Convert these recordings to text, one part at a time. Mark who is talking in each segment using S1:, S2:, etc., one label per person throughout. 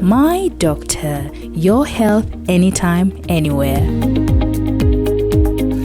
S1: My Doctor, your health anytime, anywhere.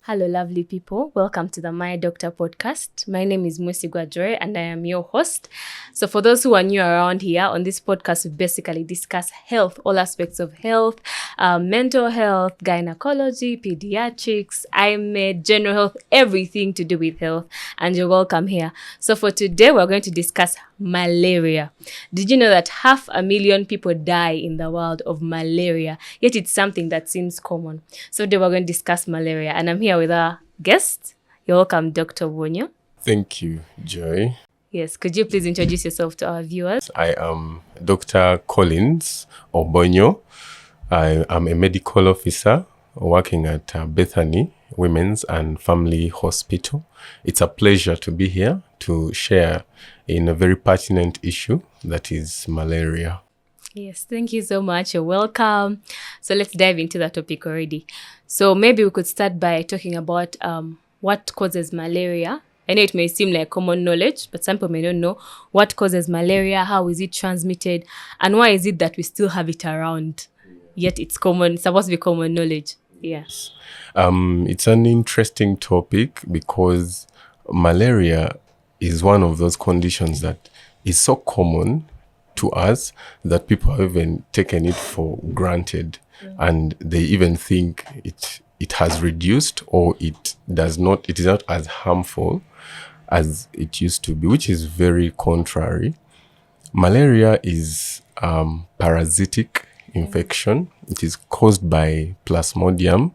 S2: Hello, lovely people. Welcome to the My Doctor podcast. My name is Mwesigwa Joy, and I am your host. So for those who are new around here, on this podcast, we basically discuss health, all aspects of health, mental health, gynecology, pediatrics, IMED, general health, everything to do with health. And you're welcome here. So for today, we're going to discuss malaria. Did you know that 500,000 people die in the world of malaria? Yet it's something that seems common. So today we're going to discuss malaria, and I'm here with our guest. You're welcome, Dr. Obonyo.
S3: Thank you, Joy.
S2: Yes, could you please introduce yourself to our viewers?
S3: I am Dr. Collins Obonyo. I am a medical officer working at Bethany Women's and Family Hospital. It's a pleasure to be here to share in a very pertinent issue that is malaria.
S2: Yes, thank you so much. You're welcome. So let's dive into the topic already. So maybe we could start by talking about what causes malaria. I know it may seem like common knowledge, but some people may not know what causes malaria, how is it transmitted, and why is it that we still have it around, yet it's supposed to be common knowledge. Yes.
S3: It's an interesting topic because malaria is one of those conditions that is so common to us that people have even taken it for granted, and they even think it has reduced, or it is not as harmful as it used to be, which is very contrary. Malaria is parasitic infection. It is caused by Plasmodium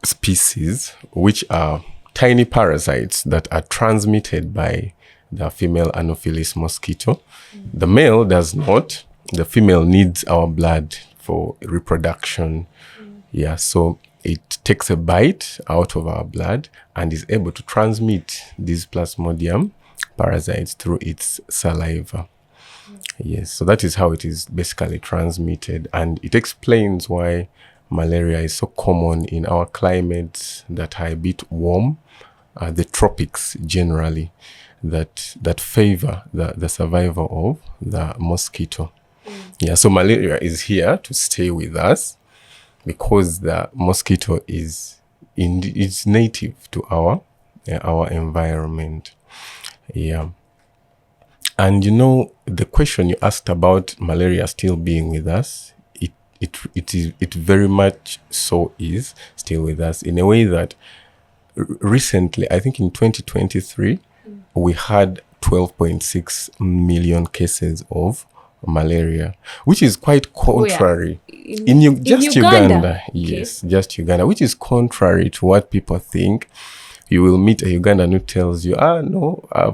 S3: species, which are tiny parasites that are transmitted by the female Anopheles mosquito. The male does not. The female needs our blood for reproduction. Yeah, so it takes a bite out of our blood and is able to transmit these Plasmodium parasites through its saliva. Yes, so that is how it is basically transmitted, and it explains why malaria is so common in our climates that are a bit warm, the tropics generally, that favor the survival of the mosquito. Yeah, so malaria is here to stay with us because the mosquito is native to our environment. Yeah. And you know, the question you asked about malaria still being with us, it very much so is still with us in a way that recently, I think in 2023, we had 12.6 million cases of malaria, which is quite contrary. In Uganda. Yes, okay. Just Uganda, which is contrary to what people think. You will meet a Ugandan who tells you,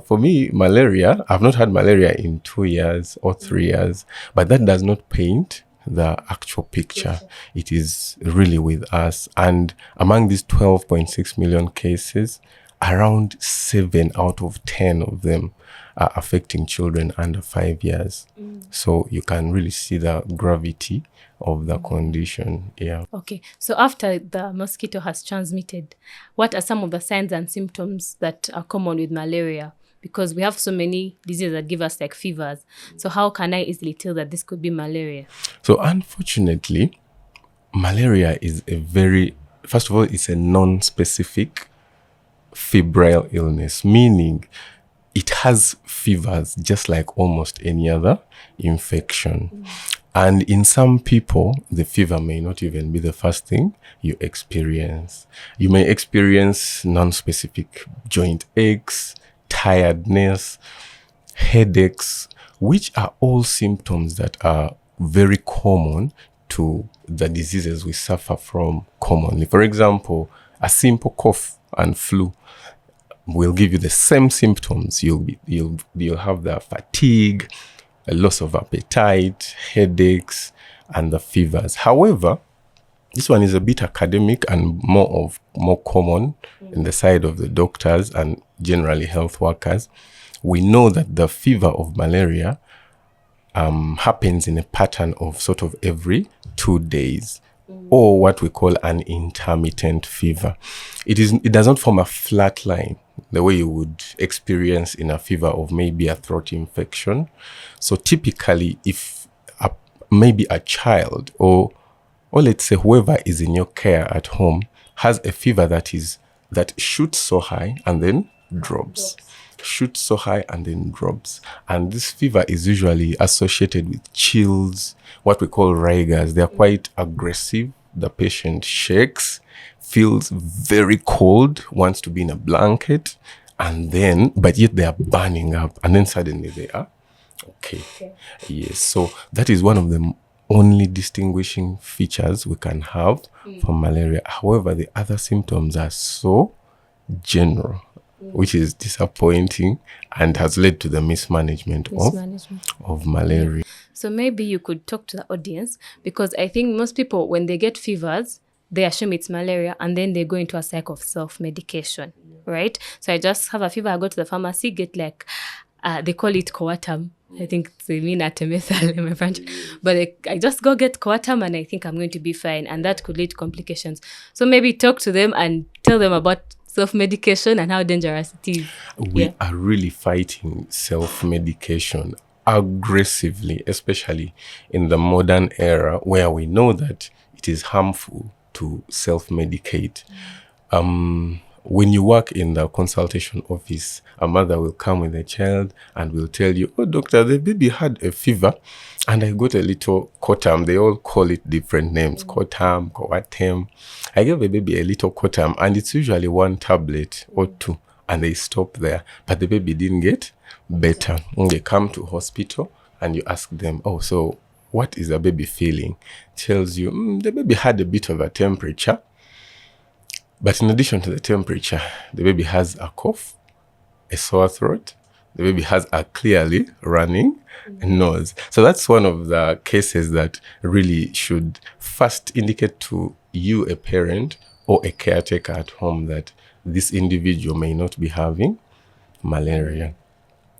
S3: for me, malaria, I've not had malaria in 2 years or 3 years, but that does not paint the actual picture. It is really with us. And among these 12.6 million cases, around 7 out of 10 of them are affecting children under 5 years. So you can really see the gravity of the condition. Yeah.
S2: Okay. So after the mosquito has transmitted, what are some of the signs and symptoms that are common with malaria? Because we have so many diseases that give us like fevers. So how can I easily tell that this could be malaria?
S3: So unfortunately, malaria is first of all, it's a non-specific febrile illness, meaning it has fevers just like almost any other infection. And in some people, the fever may not even be the first thing you experience. You may experience non-specific joint aches, tiredness, headaches, which are all symptoms that are very common to the diseases we suffer from commonly. For example, a simple cough and flu will give you the same symptoms. You'll have the fatigue, a loss of appetite, headaches, and the fevers. However, this one is a bit academic and more common in the side of the doctors and generally health workers. We know that the fever of malaria happens in a pattern of sort of every 2 days, or what we call an intermittent fever. It does not form a flat line the way you would experience in a fever of maybe a throat infection. So typically, if maybe a child or let's say whoever is in your care at home has a fever that shoots so high and then drops. Shoots so high and then drops. And this fever is usually associated with chills, what we call rigors. They're quite aggressive. The patient shakes, feels very cold, wants to be in a blanket, but yet they are burning up. And then suddenly they are okay. Yes. So that is one of the only distinguishing features we can have for malaria. However, the other symptoms are so general, which is disappointing and has led to the mismanagement. Of malaria.
S2: So maybe you could talk to the audience, because I think most people, when they get fevers, they assume it's malaria and then they go into a cycle of self-medication, right? So I just have a fever, I go to the pharmacy, get like, they call it Coatam. I think they mean Artemether in my French. But I just go get Coatam and I think I'm going to be fine. And that could lead to complications. So maybe talk to them and tell them about self-medication and how dangerous it is.
S3: We are really fighting self-medication aggressively, especially in the modern era where we know that it is harmful to self-medicate. When you work in the consultation office, a mother will come with a child and will tell you, oh, doctor, the baby had a fever and I got a little Cotam. They all call it different names, Cotam, Coatem. I gave the baby a little Cotam and it's usually one tablet or two and they stop there. But the baby didn't get better. When they come to hospital and you ask them, oh, so what is the baby feeling? Tells you, the baby had a bit of a temperature. But in addition to the temperature, the baby has a cough, a sore throat. The baby has a clearly running nose. So that's one of the cases that really should first indicate to you, a parent or a caretaker at home, that this individual may not be having malaria.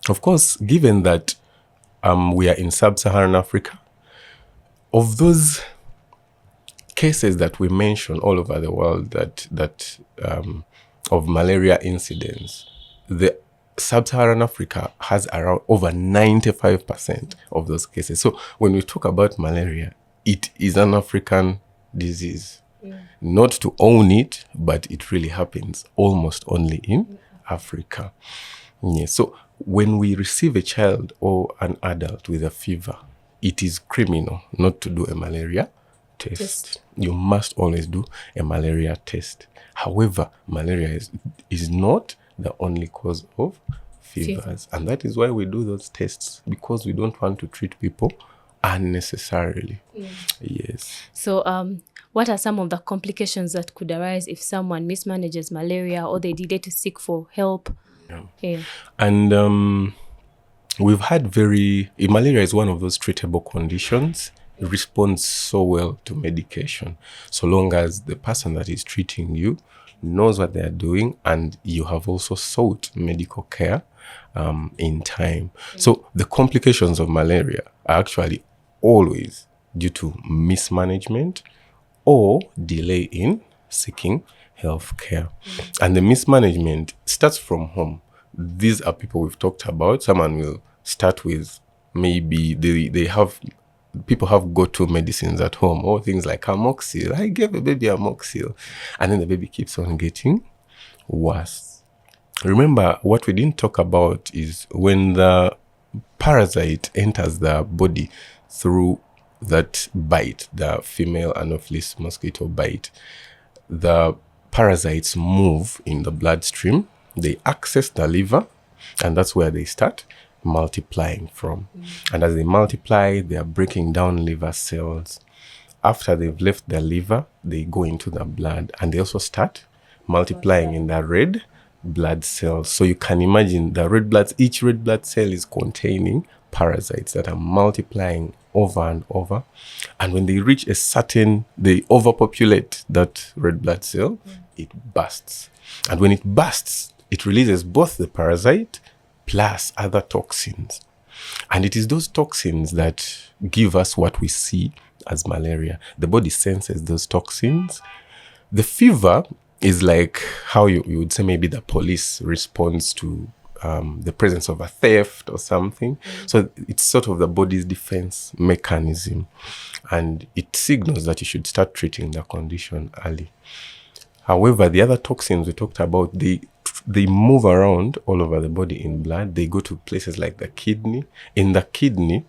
S3: Of course, given that we are in sub-Saharan Africa, of those cases that we mention all over the world that of malaria incidents, the sub-Saharan Africa has around over 95% of those cases. So when we talk about malaria, it is an African disease. Not to own it, but it really happens almost only in Africa. So when we receive a child or an adult with a fever, it is criminal not to do a malaria test. You must always do a malaria test. However, malaria is not the only cause of fevers. And that is why we do those tests, because we don't want to treat people unnecessarily. Yes.
S2: So what are some of the complications that could arise if someone mismanages malaria or they needed to seek for help?
S3: And we've had malaria is one of those treatable conditions. It responds so well to medication, so long as the person that is treating you knows what they are doing and you have also sought medical care in time. So the complications of malaria are actually always due to mismanagement or delay in seeking health care. And the mismanagement starts from home. These are people we've talked about. Someone will start with maybe people have go-to medicines at home, or things like amoxil. I gave a baby amoxil. And then the baby keeps on getting worse. Remember, what we didn't talk about is when the parasite enters the body through that bite, the female Anopheles mosquito bite, the parasites move in the bloodstream. They access the liver, and that's where they start multiplying from. And as they multiply, they are breaking down liver cells. After they've left the liver, they go into the blood, and they also start multiplying in the red blood cells. So you can imagine each red blood cell is containing parasites that are multiplying over and over. And when they reach they overpopulate that red blood cell, it bursts. And when it bursts, it releases both the parasite plus other toxins. And it is those toxins that give us what we see as malaria. The body senses those toxins. The fever is like how you would say maybe the police responds to the presence of a theft or something. So it's sort of the body's defense mechanism, and it signals that you should start treating the condition early. However, the other toxins we talked about, they move around all over the body in blood. They go to places like the kidney. In the kidney,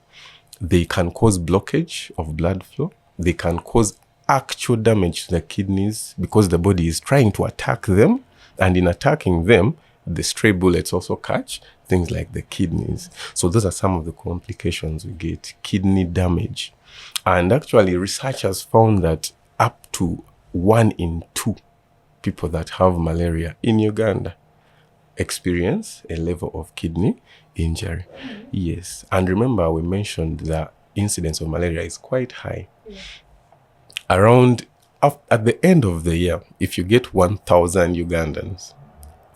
S3: they can cause blockage of blood flow. They can cause actual damage to the kidneys because the body is trying to attack them. And in attacking them, the stray bullets also catch things like the kidneys. So those are some of the complications we get, kidney damage. And actually, researchers found that up to 1 in 2 people that have malaria in Uganda experience a level of kidney injury. Yes. And remember, we mentioned the incidence of malaria is quite high. At the end of the year, if you get 1,000 Ugandans,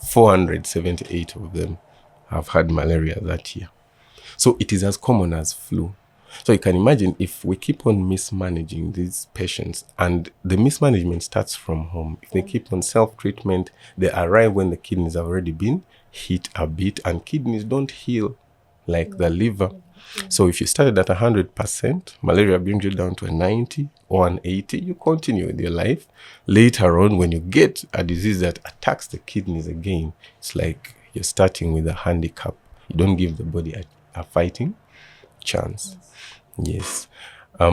S3: 478 of them have had malaria that year. So it is as common as flu. So you can imagine if we keep on mismanaging these patients, and the mismanagement starts from home. If they keep on self-treatment, they arrive when the kidneys have already been hit a bit, and kidneys don't heal like the liver. So if you started at 100%, malaria brings you down to a 90 or an 80, you continue with your life. Later on, when you get a disease that attacks the kidneys again, it's like you're starting with a handicap. You don't give the body a fighting chance. Yes. There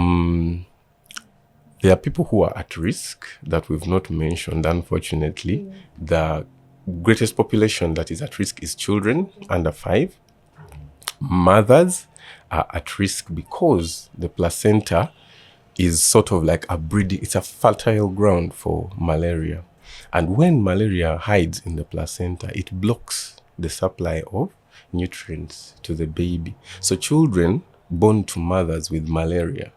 S3: are people who are at risk that we've not mentioned, unfortunately. The greatest population that is at risk is children under 5. Mothers are at risk because the placenta is sort of like it's a fertile ground for malaria. And when malaria hides in the placenta, it blocks the supply of nutrients to the baby. So children born to mothers with malaria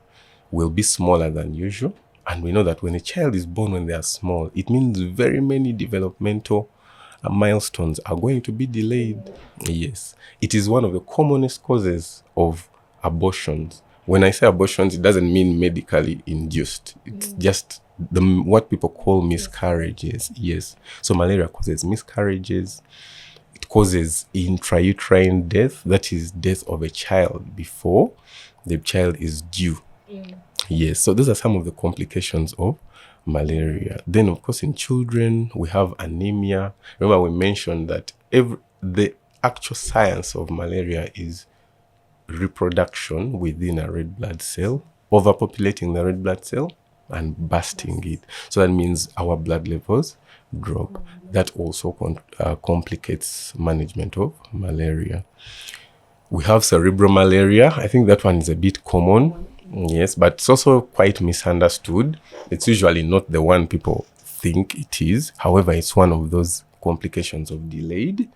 S3: will be smaller than usual. And we know that when a child is born when they are small, it means very many developmental milestones are going to be delayed. Yes. It is one of the commonest causes of abortions. When I say abortions, it doesn't mean medically induced. It's just what people call miscarriages. Yes. So malaria causes miscarriages. It causes intrauterine death, that is death of a child before the child is due. Yes, so those are some of the complications of malaria. Then, of course, in children, we have anemia. Remember, we mentioned that the actual science of malaria is reproduction within a red blood cell, overpopulating the red blood cell and bursting it. So that means our blood levels drop. That also complicates management of malaria. We have cerebral malaria. I think that one is a bit common. Yes, but it's also quite misunderstood. It's usually not the one people think it is. However, it's one of those complications of delayed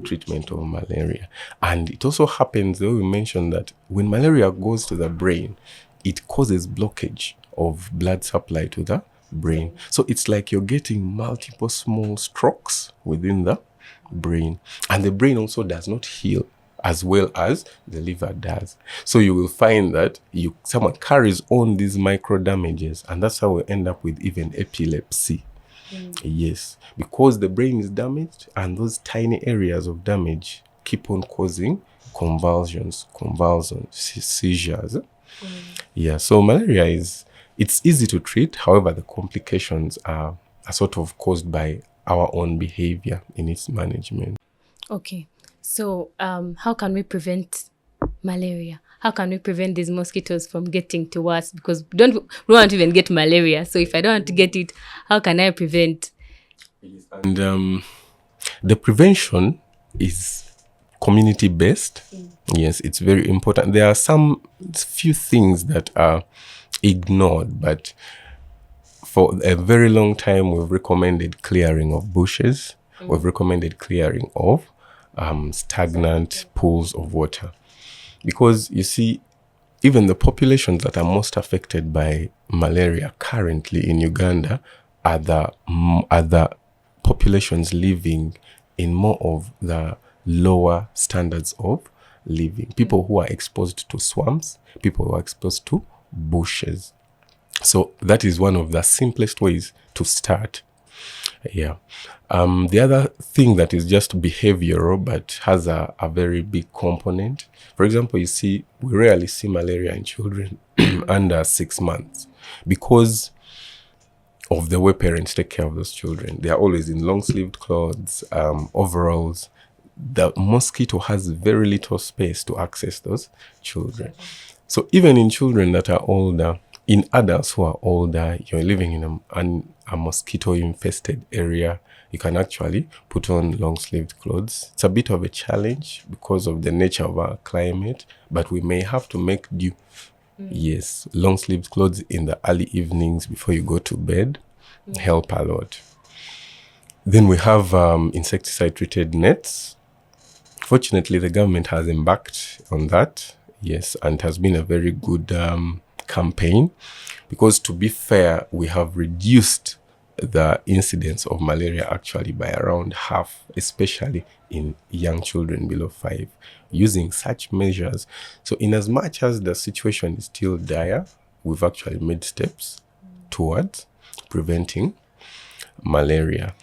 S3: treatment of malaria. And it also happens, though we mentioned that when malaria goes to the brain, it causes blockage of blood supply to the brain. So it's like you're getting multiple small strokes within the brain. And the brain also does not heal as well as the liver does. So you will find that someone carries on these micro damages, and that's how we end up with even epilepsy. Yes, because the brain is damaged, and those tiny areas of damage keep on causing convulsions, seizures. Yeah, so malaria it's easy to treat. However, the complications are sort of caused by our own behavior in its management.
S2: Okay. So how can we prevent malaria? How can we prevent these mosquitoes from getting to us? Because we don't want to even get malaria. So if I don't want to get it, how can I prevent?
S3: And the prevention is community-based. Yes, it's very important. There are few things that are ignored, but for a very long time, we've recommended clearing of bushes. We've recommended clearing of stagnant pools of water. Because you see, even the populations that are most affected by malaria currently in Uganda are the populations living in more of the lower standards of living. People who are exposed to swamps, people who are exposed to bushes. So that is one of the simplest ways to start. Yeah. The other thing that is just behavioral but has a very big component. For example, you see, we rarely see malaria in children under 6 months because of the way parents take care of those children. They are always in long-sleeved clothes, overalls. The mosquito has very little space to access those children. So even in children that are older, in adults who are older, you're living in a mosquito-infested area, you can actually put on long-sleeved clothes. It's a bit of a challenge because of the nature of our climate, but we may have to make do. Yes, long-sleeved clothes in the early evenings before you go to bed help a lot. Then we have insecticide-treated nets. Fortunately, the government has embarked on that. Yes, and it has been a very good campaign because, to be fair, we have reduced the incidence of malaria actually by around half, especially in young children below 5, using such measures. So in as much as the situation is still dire, we've actually made steps towards preventing malaria.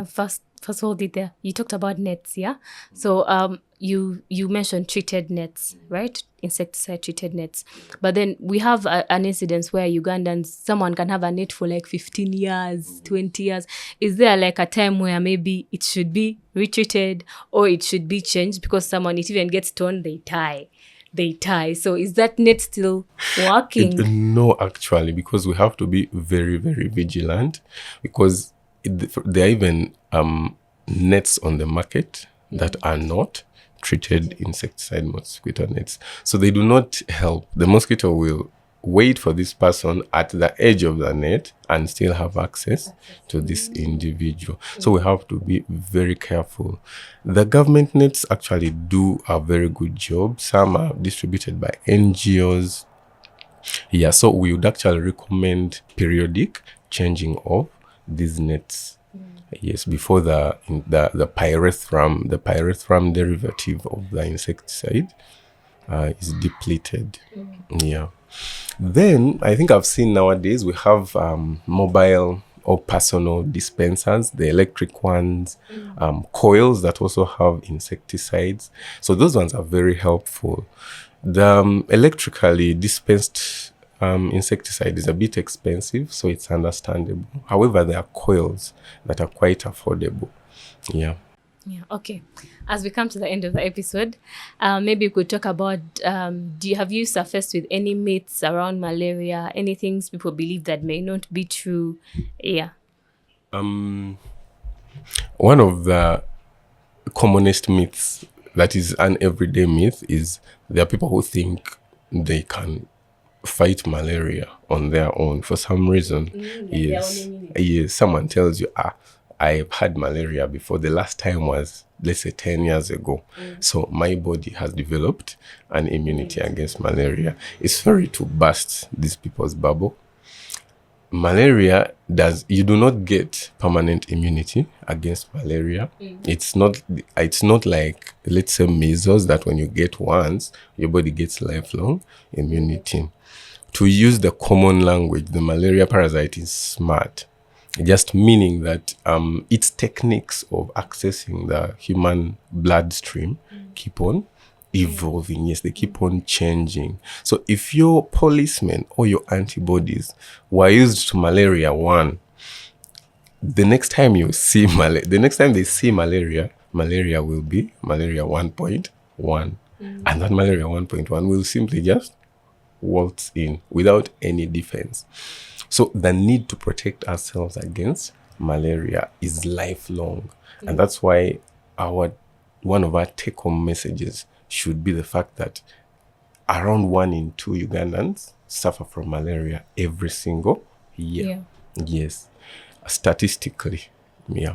S2: First hold it there. You talked about nets, yeah? So you mentioned treated nets, right? Insecticide treated nets. But then we have an incidence where Ugandans, someone can have a net for like 15 years, 20 years. Is there like a time where maybe it should be retreated or it should be changed because someone, it even gets torn, they tie? So is that net still working?
S3: No, actually, because we have to be very, very vigilant because there are even nets on the market that are not treated insecticide mosquito nets. So they do not help. The mosquito will wait for this person at the edge of the net and still have access to this individual. So we have to be very careful. The government nets actually do a very good job. Some are distributed by NGOs. Yeah, so we would actually recommend periodic changing of these nets. Yes, before the pyrethrum derivative of the insecticide is depleted. Yeah. Then I think I've seen nowadays we have mobile or personal dispensers, the electric ones, coils that also have insecticides. So those ones are very helpful. The electrically dispensed insecticide is a bit expensive, so it's understandable. However, there are coils that are quite affordable. Yeah.
S2: Yeah, okay. As we come to the end of the episode, maybe we could talk about, have you surfaced with any myths around malaria, any things people believe that may not be true? Yeah.
S3: One of the commonest myths that is an everyday myth is there are people who think they can fight malaria on their own for some reason. Yes, someone tells you, I've had malaria before. The last time was, let's say, 10 years ago. So my body has developed an immunity against malaria. It's sorry to burst these people's bubble. Malaria you do not get permanent immunity against malaria. It's not like, let's say, measles, that when you get once, your body gets lifelong immunity. To use the common language, the malaria parasite is smart, just meaning that its techniques of accessing the human bloodstream keep on evolving. Yes, they keep on changing. So if your policemen or your antibodies were used to malaria 1, the next time they see malaria will be malaria 1.1. And that malaria 1.1 will simply just waltz in without any defense. So the need to protect ourselves against malaria is lifelong. And that's why one of our take-home messages should be the fact that around 1 in 2 Ugandans suffer from malaria every single year. Yes, statistically. Yeah.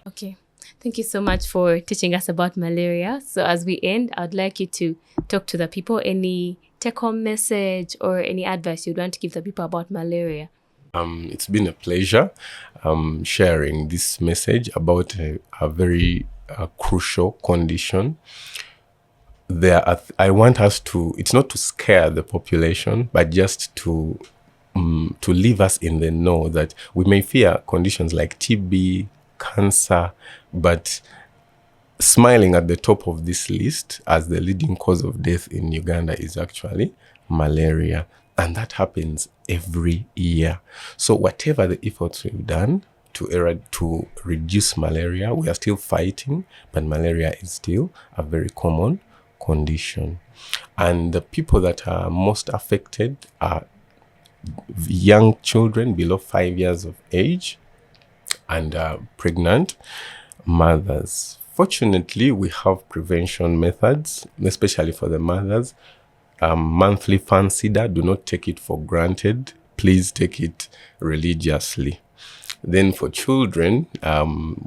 S2: Okay. Thank you so much for teaching us about malaria. So as we end, I'd like you to talk to the people, any take-home message or any advice you'd want to give the people about malaria.
S3: It's been a pleasure sharing this message about a very crucial condition. I want us to, it's not to scare the population, but just to to leave us in the know that we may fear conditions like TB, cancer, but smiling at the top of this list as the leading cause of death in Uganda is actually malaria. And that happens every year. So whatever the efforts we've done to reduce malaria, we are still fighting, but malaria is still a very common condition. And the people that are most affected are young children below 5 years of age and pregnant mothers. Fortunately, we have prevention methods, especially for the mothers. Monthly FANSIDA, do not take it for granted. Please take it religiously. Then for children,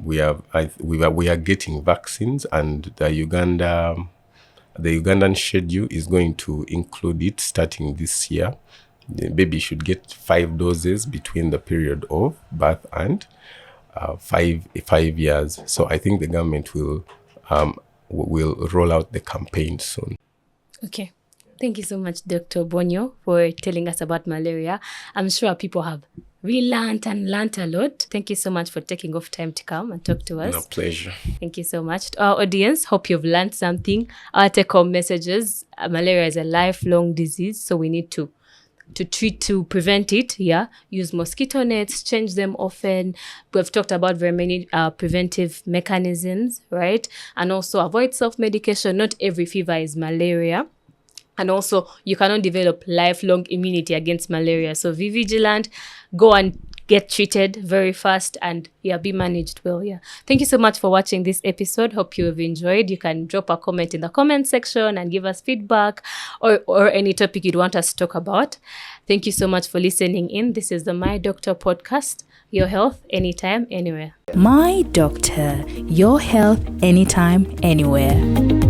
S3: we are getting vaccines, and the Ugandan schedule is going to include it starting this year. The baby should get 5 doses between the period of birth and 5 years. So I think the government will roll out the campaign soon.
S2: Okay. Thank you so much, Dr. Obonyo, for telling us about malaria. I'm sure people have really learned a lot. Thank you so much for taking off time to come and talk to us.
S3: No, pleasure.
S2: Thank you so much. To our audience, hope you've learned something. Our take-home messages: malaria is a lifelong disease, so we need to prevent it. Use mosquito nets, change them often. We've talked about very many preventive mechanisms, right? And also avoid self-medication. Not every fever is malaria. And also, you cannot develop lifelong immunity against malaria. So be vigilant, go and get treated very fast, and be managed well. Thank you so much for watching this episode. Hope you have enjoyed. You can drop a comment in the comment section and give us feedback or any topic you'd want us to talk about. Thank you so much for listening in. This is the My Doctor podcast. Your health, anytime, anywhere.
S1: My Doctor, your health, anytime, anywhere.